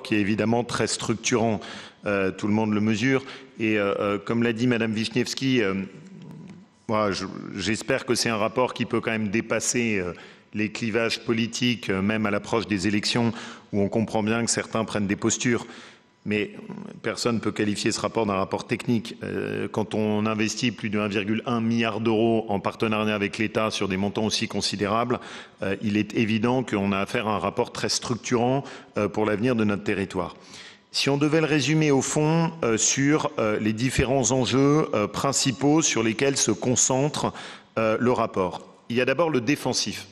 qui est évidemment très structurant, tout le monde le mesure. Et comme l'a dit Madame Wiśniewski, j'espère que c'est un rapport qui peut quand même dépasser les clivages politiques, même à l'approche des élections, où on comprend bien que certains prennent des postures. Mais personne ne peut qualifier ce rapport d'un rapport technique. Quand on investit plus de 1,1 milliard d'euros en partenariat avec l'État sur des montants aussi considérables, il est évident qu'on a affaire à un rapport très structurant pour l'avenir de notre territoire. Si on devait le résumer au fond sur les différents enjeux principaux sur lesquels se concentre le rapport, il y a d'abord le défensif,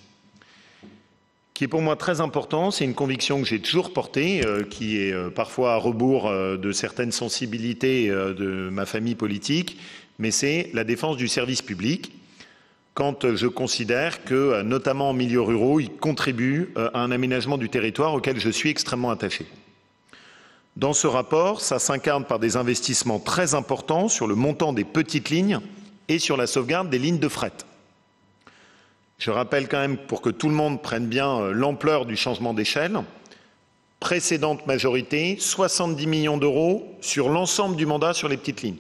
qui est pour moi très important. C'est une conviction que j'ai toujours portée, qui est parfois à rebours de certaines sensibilités de ma famille politique, mais c'est la défense du service public, quand je considère que, notamment en milieu ruraux, il contribue à un aménagement du territoire auquel je suis extrêmement attaché. Dans ce rapport, ça s'incarne par des investissements très importants sur le montant des petites lignes et sur la sauvegarde des lignes de fret. Je rappelle quand même, pour que tout le monde prenne bien l'ampleur du changement d'échelle, précédente majorité, 70 millions d'euros sur l'ensemble du mandat sur les petites lignes.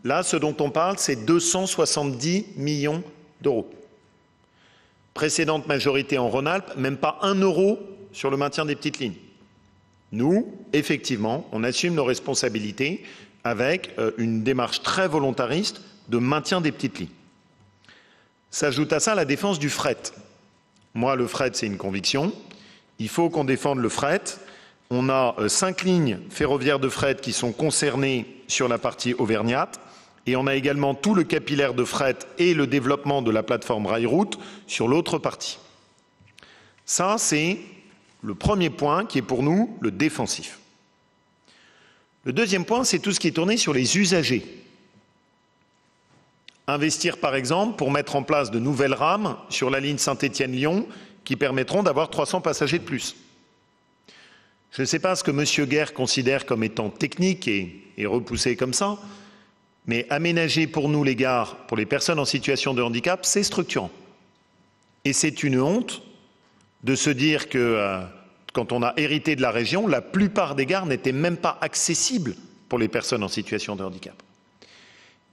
Là, ce dont on parle, c'est 270 millions d'euros. Précédente majorité en Rhône-Alpes, même pas 1 euro sur le maintien des petites lignes. Nous, effectivement, on assume nos responsabilités avec une démarche très volontariste de maintien des petites lignes. S'ajoute à ça la défense du fret. Moi, le fret, c'est une conviction. Il faut qu'on défende le fret. On a 5 lignes ferroviaires de fret qui sont concernées sur la partie auvergnate. Et on a également tout le capillaire de fret et le développement de la plateforme rail-route sur l'autre partie. Ça, c'est le premier point qui est pour nous le défensif. Le deuxième point, c'est tout ce qui est tourné sur les usagers. Investir, par exemple, pour mettre en place de nouvelles rames sur la ligne Saint-Étienne-Lyon qui permettront d'avoir 300 passagers de plus. Je ne sais pas ce que M. Guerre considère comme étant technique et repoussé comme ça, mais aménager pour nous les gares, pour les personnes en situation de handicap, c'est structurant. Et c'est une honte de se dire que quand on a hérité de la région, la plupart des gares n'étaient même pas accessibles pour les personnes en situation de handicap.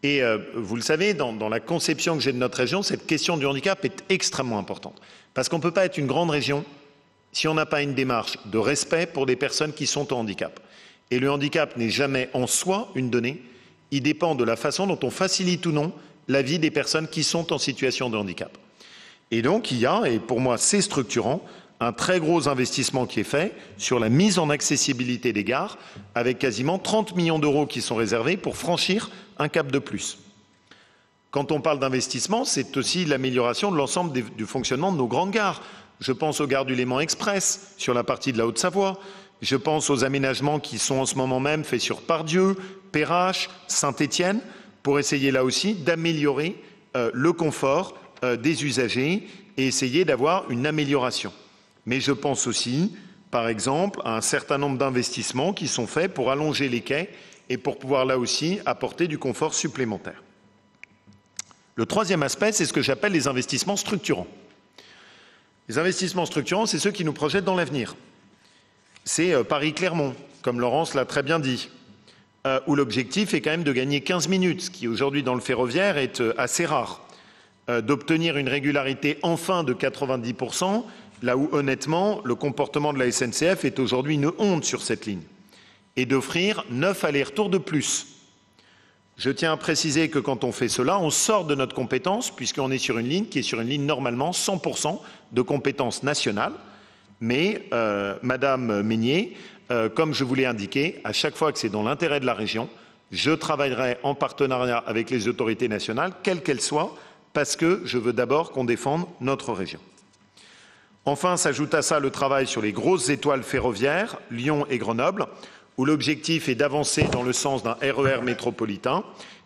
Et vous le savez, dans la conception que j'ai de notre région, cette question du handicap est extrêmement importante. Parce qu'on ne peut pas être une grande région si on n'a pas une démarche de respect pour les personnes qui sont en handicap. Et le handicap n'est jamais en soi une donnée, il dépend de la façon dont on facilite ou non la vie des personnes qui sont en situation de handicap. Et donc il y a, et pour moi c'est structurant, un très gros investissement qui est fait sur la mise en accessibilité des gares, avec quasiment 30 millions d'euros qui sont réservés pour franchir un cap de plus. Quand on parle d'investissement, c'est aussi l'amélioration de l'ensemble du fonctionnement de nos grandes gares. Je pense aux gares du Léman Express, sur la partie de la Haute-Savoie. Je pense aux aménagements qui sont en ce moment même faits sur Pardieu, Perrache, Saint-Étienne, pour essayer là aussi d'améliorer le confort des usagers et essayer d'avoir une amélioration. Mais je pense aussi, par exemple, à un certain nombre d'investissements qui sont faits pour allonger les quais et pour pouvoir là aussi apporter du confort supplémentaire. Le troisième aspect, c'est ce que j'appelle les investissements structurants. Les investissements structurants, c'est ceux qui nous projettent dans l'avenir. C'est Paris-Clermont, comme Laurence l'a très bien dit, où l'objectif est quand même de gagner 15 minutes, ce qui aujourd'hui dans le ferroviaire est assez rare, d'obtenir une régularité enfin de 90%, là où honnêtement le comportement de la SNCF est aujourd'hui une honte sur cette ligne, et d'offrir 9 allers-retours de plus. Je tiens à préciser que quand on fait cela, on sort de notre compétence, puisqu'on est sur une ligne qui est sur une ligne normalement 100% de compétence nationale. Mais, Madame Meignier, comme je vous l'ai indiqué, à chaque fois que c'est dans l'intérêt de la région, je travaillerai en partenariat avec les autorités nationales, quelles qu'elles soient, parce que je veux d'abord qu'on défende notre région. Enfin, s'ajoute à ça le travail sur les grosses étoiles ferroviaires, Lyon et Grenoble, où l'objectif est d'avancer dans le sens d'un RER métropolitain.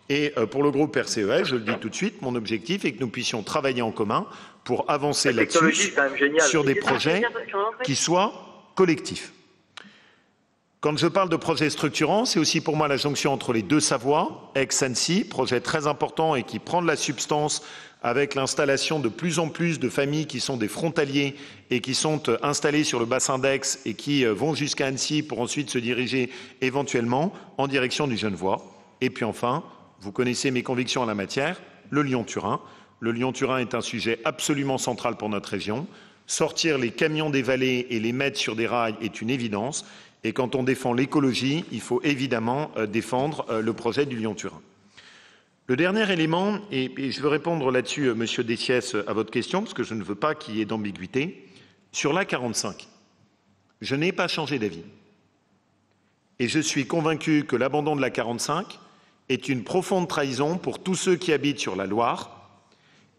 Et pour le groupe RCES, je le dis tout de suite, mon objectif est que nous puissions travailler en commun pour avancer là-dessus sur des projets qui soient collectifs. Quand je parle de projets structurants, c'est aussi pour moi la jonction entre les deux Savoies, Aix-Annecy, projet très important et qui prend de la substance avec l'installation de plus en plus de familles qui sont des frontaliers et qui sont installées sur le bassin d'Aix et qui vont jusqu'à Annecy pour ensuite se diriger éventuellement en direction du Genevois. Et puis enfin, vous connaissez mes convictions en la matière, le Lyon-Turin. Le Lyon-Turin est un sujet absolument central pour notre région. Sortir les camions des vallées et les mettre sur des rails est une évidence. Et quand on défend l'écologie, il faut évidemment défendre le projet du Lyon-Turin. Le dernier élément, et je veux répondre là-dessus, Monsieur Dessiès, à votre question, parce que je ne veux pas qu'il y ait d'ambiguïté. Sur l'A45, je n'ai pas changé d'avis. Et je suis convaincu que l'abandon de l'A45 est une profonde trahison pour tous ceux qui habitent sur la Loire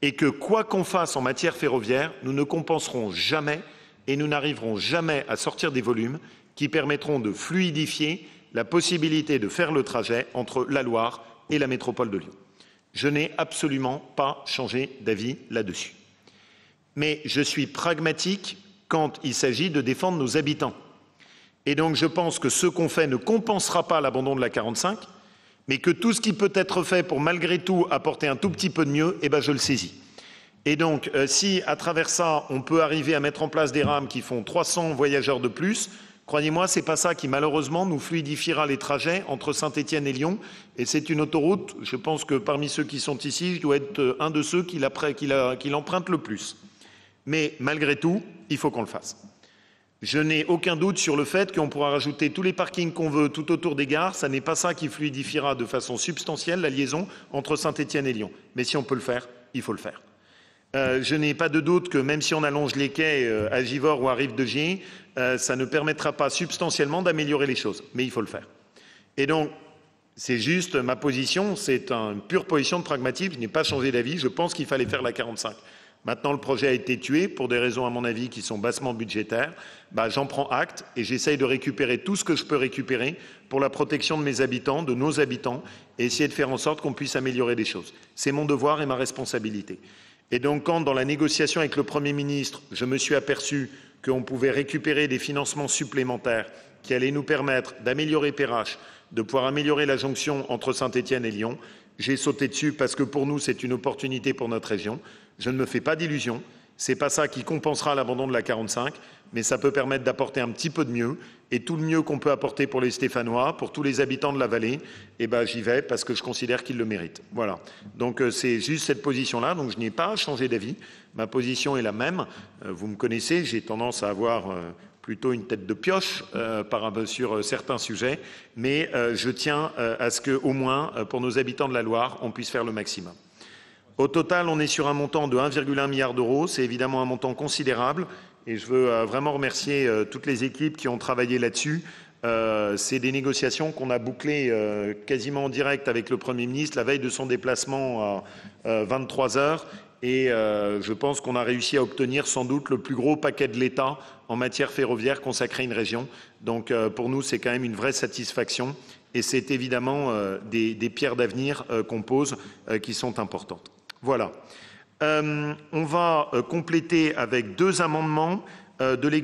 et que, quoi qu'on fasse en matière ferroviaire, nous ne compenserons jamais et nous n'arriverons jamais à sortir des volumes qui permettront de fluidifier la possibilité de faire le trajet entre la Loire et la métropole de Lyon. Je n'ai absolument pas changé d'avis là-dessus. Mais je suis pragmatique quand il s'agit de défendre nos habitants. Et donc je pense que ce qu'on fait ne compensera pas l'abandon de l'A45, mais que tout ce qui peut être fait pour malgré tout apporter un tout petit peu de mieux, eh ben je le saisis. Et donc si à travers ça, on peut arriver à mettre en place des rames qui font 300 voyageurs de plus, croyez-moi, ce n'est pas ça qui, malheureusement, nous fluidifiera les trajets entre Saint-Étienne et Lyon. Et c'est une autoroute, je pense que parmi ceux qui sont ici, je dois être un de ceux qui l'empruntent le plus. Mais malgré tout, il faut qu'on le fasse. Je n'ai aucun doute sur le fait qu'on pourra rajouter tous les parkings qu'on veut tout autour des gares. Ce n'est pas ça qui fluidifiera de façon substantielle la liaison entre Saint-Étienne et Lyon. Mais si on peut le faire, il faut le faire. Je n'ai pas de doute que même si on allonge les quais à Givors ou à Rive-de-Gier, ça ne permettra pas substantiellement d'améliorer les choses. Mais il faut le faire. Et donc, c'est juste ma position, c'est une pure position de pragmatisme. Je n'ai pas changé d'avis. Je pense qu'il fallait faire la 45. Maintenant, le projet a été tué pour des raisons, à mon avis, qui sont bassement budgétaires. J'en prends acte et j'essaye de récupérer tout ce que je peux récupérer pour la protection de mes habitants, de nos habitants, et essayer de faire en sorte qu'on puisse améliorer les choses. C'est mon devoir et ma responsabilité. Et donc, quand, dans la négociation avec le Premier ministre, je me suis aperçu qu'on pouvait récupérer des financements supplémentaires qui allaient nous permettre d'améliorer Perrache, de pouvoir améliorer la jonction entre Saint-Étienne et Lyon, j'ai sauté dessus parce que pour nous, c'est une opportunité pour notre région. Je ne me fais pas d'illusions. Ce n'est pas ça qui compensera l'abandon de la 45, mais ça peut permettre d'apporter un petit peu de mieux. Et tout le mieux qu'on peut apporter pour les Stéphanois, pour tous les habitants de la vallée, j'y vais parce que je considère qu'ils le méritent. Voilà. Donc c'est juste cette position-là. Donc je n'ai pas changé d'avis. Ma position est la même. Vous me connaissez, j'ai tendance à avoir plutôt une tête de pioche sur certains sujets, mais je tiens à ce qu'au moins, pour nos habitants de la Loire, on puisse faire le maximum. Au total, on est sur un montant de 1,1 milliard d'euros. C'est évidemment un montant considérable et je veux vraiment remercier toutes les équipes qui ont travaillé là-dessus. C'est des négociations qu'on a bouclées quasiment en direct avec le Premier ministre la veille de son déplacement à 23 heures. Et je pense qu'on a réussi à obtenir sans doute le plus gros paquet de l'État en matière ferroviaire consacré à une région. Donc pour nous, c'est quand même une vraie satisfaction. Et c'est évidemment des pierres d'avenir qu'on pose qui sont importantes. Voilà. On va compléter avec 2 amendements de l'exécutif.